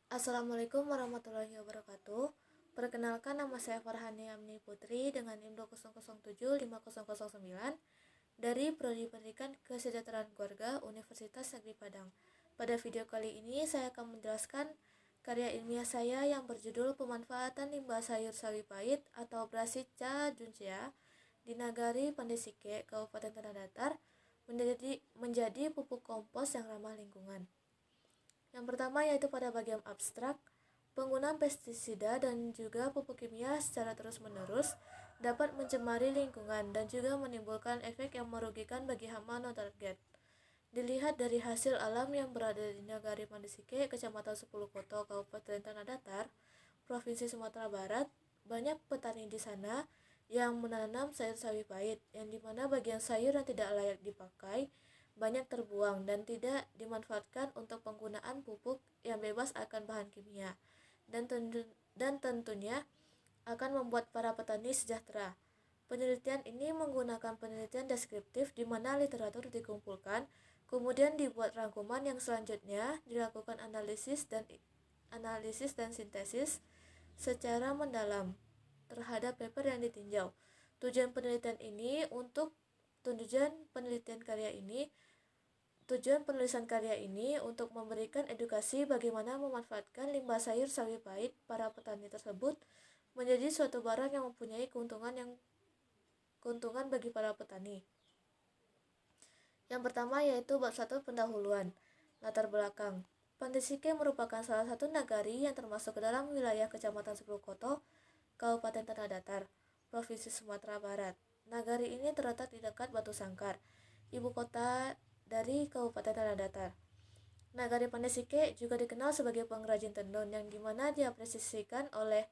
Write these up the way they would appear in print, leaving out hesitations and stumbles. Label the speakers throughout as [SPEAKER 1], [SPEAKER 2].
[SPEAKER 1] Assalamualaikum warahmatullahi wabarakatuh. Perkenalkan, nama saya Farhani Amni Putri dengan NIM 2007509 dari Prodi Pendidikan Kesejahteraan Keluarga Universitas Negeri Padang. Pada video kali ini saya akan menjelaskan karya ilmiah saya yang berjudul Pemanfaatan Limbah Sayur Sawi Pahit atau Brasica juncea di Nagari Pandesike, Kabupaten Tanah Datar menjadi pupuk kompos yang ramah lingkungan. Yang pertama yaitu pada bagian abstrak, penggunaan pestisida dan juga pupuk kimia secara terus-menerus dapat mencemari lingkungan dan juga menimbulkan efek yang merugikan bagi hama non-target. Dilihat dari hasil alam yang berada di Nagari Pandesike, Kecamatan 10 Koto, Kabupaten Tanah Datar, Provinsi Sumatera Barat, banyak petani di sana yang menanam sayur sawi pahit, yang dimana bagian sayur yang tidak layak dipakai banyak terbuang dan tidak dimanfaatkan untuk penggunaan pupuk yang bebas akan bahan kimia, dan tentunya akan membuat para petani sejahtera. Penelitian ini menggunakan penelitian deskriptif di mana literatur dikumpulkan, kemudian dibuat rangkuman yang selanjutnya dilakukan analisis dan sintesis secara mendalam terhadap paper yang ditinjau. Tujuan penulisan karya ini untuk memberikan edukasi bagaimana memanfaatkan limbah sayur sawi pahit para petani tersebut menjadi suatu barang yang mempunyai keuntungan bagi para petani. Yang pertama yaitu bab 1, pendahuluan. Latar belakang. Pandesike merupakan salah satu nagari yang termasuk ke dalam wilayah Kecamatan 10 Koto, Kabupaten Tanah Datar, Provinsi Sumatera Barat. Nagari ini terletak di dekat Batu Sangkar, ibu kota dari Kabupaten Tanah Datar. Nagari Pandesike juga dikenal sebagai pengrajin tenun yang dimana diapresiasikan oleh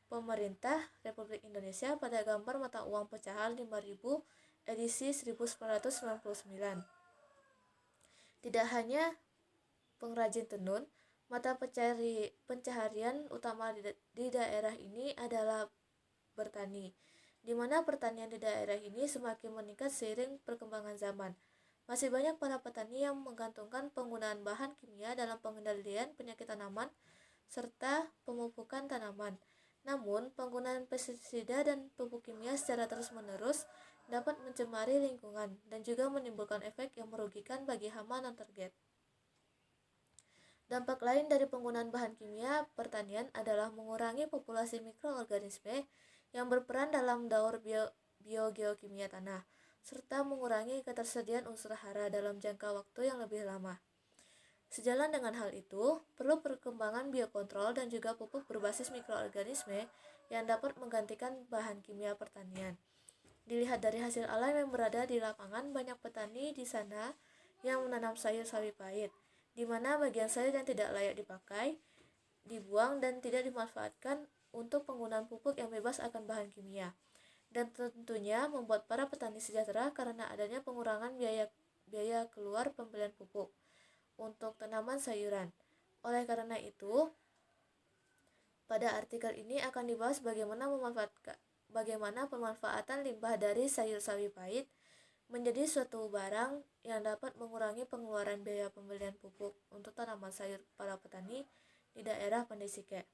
[SPEAKER 1] pemerintah Republik Indonesia pada gambar mata uang pecahan 5.000 edisi 1999. Tidak hanya pengrajin tenun, mata pencaharian utama di daerah ini adalah bertani, di mana pertanian di daerah ini semakin meningkat seiring perkembangan zaman. Masih banyak para petani yang menggantungkan penggunaan bahan kimia dalam pengendalian penyakit tanaman serta pemupukan tanaman. Namun, penggunaan pestisida dan pupuk kimia secara terus-menerus dapat mencemari lingkungan dan juga menimbulkan efek yang merugikan bagi hama non-target. Dampak lain dari penggunaan bahan kimia pertanian adalah mengurangi populasi mikroorganisme yang berperan dalam daur biogeokimia tanah, serta mengurangi ketersediaan unsur hara dalam jangka waktu yang lebih lama. Sejalan dengan hal itu, perlu perkembangan biokontrol dan juga pupuk berbasis mikroorganisme yang dapat menggantikan bahan kimia pertanian. Dilihat dari hasil alam yang berada di lapangan, banyak petani di sana yang menanam sayur sawi pahit, di mana bagian sayur yang tidak layak dipakai, dibuang dan tidak dimanfaatkan untuk penggunaan pupuk yang bebas akan bahan kimia. Dan tentunya membuat para petani sejahtera karena adanya pengurangan biaya keluar pembelian pupuk untuk tanaman sayuran. Oleh karena itu, pada artikel ini akan dibahas bagaimana pemanfaatan limbah dari sayur sawi pahit menjadi suatu barang yang dapat mengurangi pengeluaran biaya pembelian pupuk untuk tanaman sayur para petani di daerah Pandesike.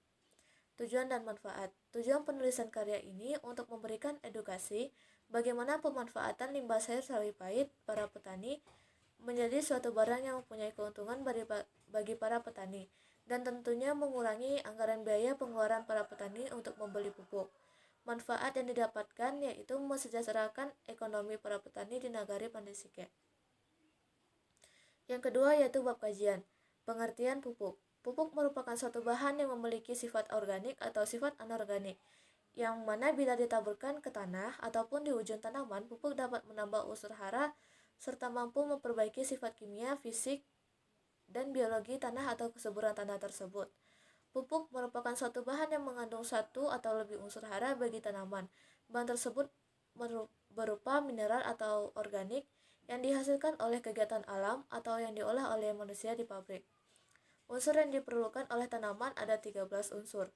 [SPEAKER 1] Tujuan dan manfaat. Tujuan penulisan karya ini untuk memberikan edukasi bagaimana pemanfaatan limbah sayur sawi pahit para petani menjadi suatu barang yang mempunyai keuntungan bagi para petani dan tentunya mengurangi anggaran biaya pengeluaran para petani untuk membeli pupuk. Manfaat yang didapatkan yaitu mesejahterakan ekonomi para petani di Nagari Pandesike. Yang kedua yaitu bab kajian. Pengertian pupuk. Pupuk merupakan suatu bahan yang memiliki sifat organik atau sifat anorganik, yang mana bila ditaburkan ke tanah ataupun di ujung tanaman, pupuk dapat menambah unsur hara serta mampu memperbaiki sifat kimia, fisik, dan biologi tanah atau kesuburan tanah tersebut. Pupuk merupakan suatu bahan yang mengandung satu atau lebih unsur hara bagi tanaman. Bahan tersebut berupa mineral atau organik yang dihasilkan oleh kegiatan alam atau yang diolah oleh manusia di pabrik. Unsur yang diperlukan oleh tanaman ada 13 unsur,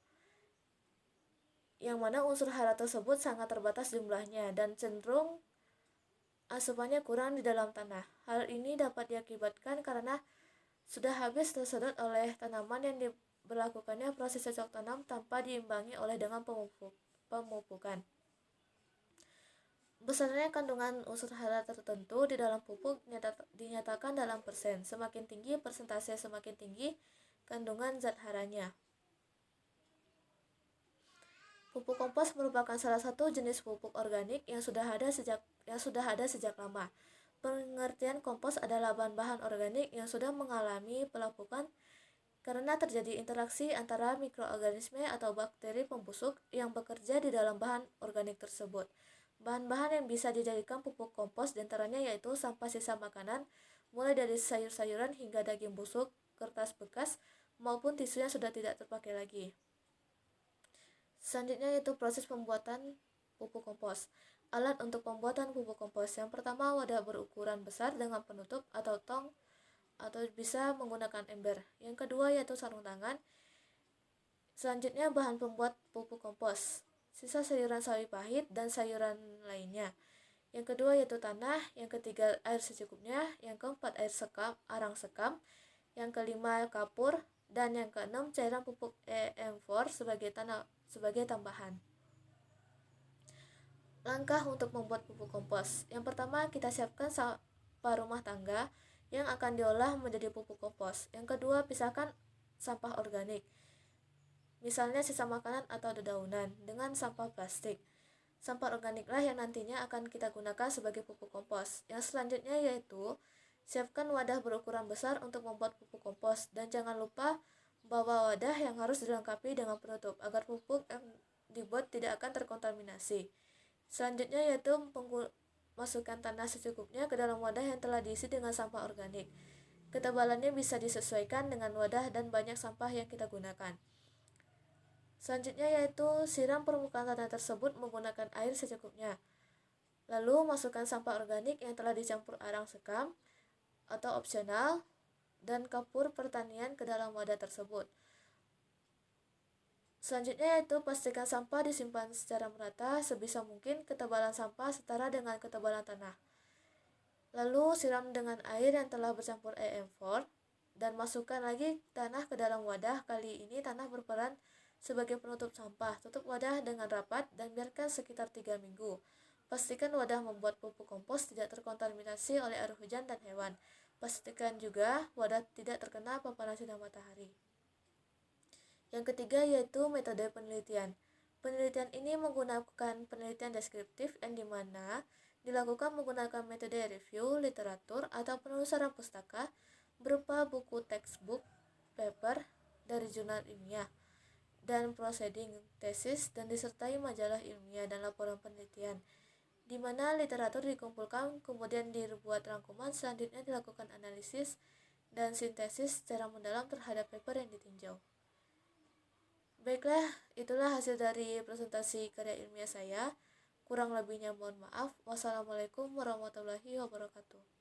[SPEAKER 1] yang mana unsur hara tersebut sangat terbatas jumlahnya dan cenderung asupannya kurang di dalam tanah. Hal ini dapat diakibatkan karena sudah habis tersedot oleh tanaman yang berlakukannya proses cocok tanam tanpa diimbangi oleh dengan pemupukan. Besarnya kandungan unsur hara tertentu di dalam pupuk dinyatakan dalam persen. Semakin tinggi persentase, semakin tinggi kandungan zat haranya. Pupuk kompos merupakan salah satu jenis pupuk organik yang sudah ada sejak lama. Pengertian kompos adalah bahan-bahan organik yang sudah mengalami pelapukan karena terjadi interaksi antara mikroorganisme atau bakteri pembusuk yang bekerja di dalam bahan organik tersebut. Bahan-bahan yang bisa dijadikan pupuk kompos diantaranya yaitu sampah sisa makanan, mulai dari sayur-sayuran hingga daging busuk, kertas bekas, maupun tisu yang sudah tidak terpakai lagi. Selanjutnya yaitu proses pembuatan pupuk kompos. Alat untuk pembuatan pupuk kompos. Yang pertama, wadah berukuran besar dengan penutup atau tong atau bisa menggunakan ember. Yang kedua yaitu sarung tangan. Selanjutnya bahan pembuat pupuk kompos. Sisa sayuran sawi pahit dan sayuran lainnya. Yang kedua yaitu tanah, yang ketiga air secukupnya, yang keempat arang sekam, yang kelima kapur, dan yang keenam cairan pupuk EM4 sebagai tambahan. Langkah untuk membuat pupuk kompos. Yang pertama, kita siapkan sampah rumah tangga yang akan diolah menjadi pupuk kompos. Yang kedua, pisahkan sampah organik, misalnya sisa makanan atau dedaunan, dengan sampah plastik. Sampah organiklah yang nantinya akan kita gunakan sebagai pupuk kompos. Yang selanjutnya yaitu siapkan wadah berukuran besar untuk membuat pupuk kompos, dan jangan lupa bawa wadah yang harus dilengkapi dengan penutup agar pupuk yang dibuat tidak akan terkontaminasi. Selanjutnya yaitu masukkan tanah secukupnya ke dalam wadah yang telah diisi dengan sampah organik. Ketebalannya bisa disesuaikan dengan wadah dan banyak sampah yang kita gunakan. Selanjutnya yaitu siram permukaan tanah tersebut menggunakan air secukupnya. Lalu masukkan sampah organik yang telah dicampur arang sekam atau opsional dan kapur pertanian ke dalam wadah tersebut. Selanjutnya yaitu pastikan sampah disimpan secara merata, sebisa mungkin ketebalan sampah setara dengan ketebalan tanah. Lalu siram dengan air yang telah bercampur EM4 dan masukkan lagi tanah ke dalam wadah. Kali ini tanah berperan sebagai penutup sampah. Tutup wadah dengan rapat dan biarkan sekitar 3 minggu. Pastikan wadah membuat pupuk kompos tidak terkontaminasi oleh air hujan dan hewan. Pastikan juga wadah tidak terkena paparan sinar matahari. Yang ketiga yaitu metode penelitian. Penelitian ini menggunakan penelitian deskriptif yang dimana dilakukan menggunakan metode review literatur atau penelusuran pustaka berupa buku textbook, paper dari jurnal ilmiah, dan proceeding tesis, dan disertai majalah ilmiah dan laporan penelitian, di mana literatur dikumpulkan kemudian dibuat rangkuman. Selanjutnya dilakukan analisis dan sintesis secara mendalam terhadap paper yang ditinjau. Baiklah, itulah hasil dari presentasi karya ilmiah saya. Kurang lebihnya mohon maaf. Wassalamualaikum warahmatullahi wabarakatuh.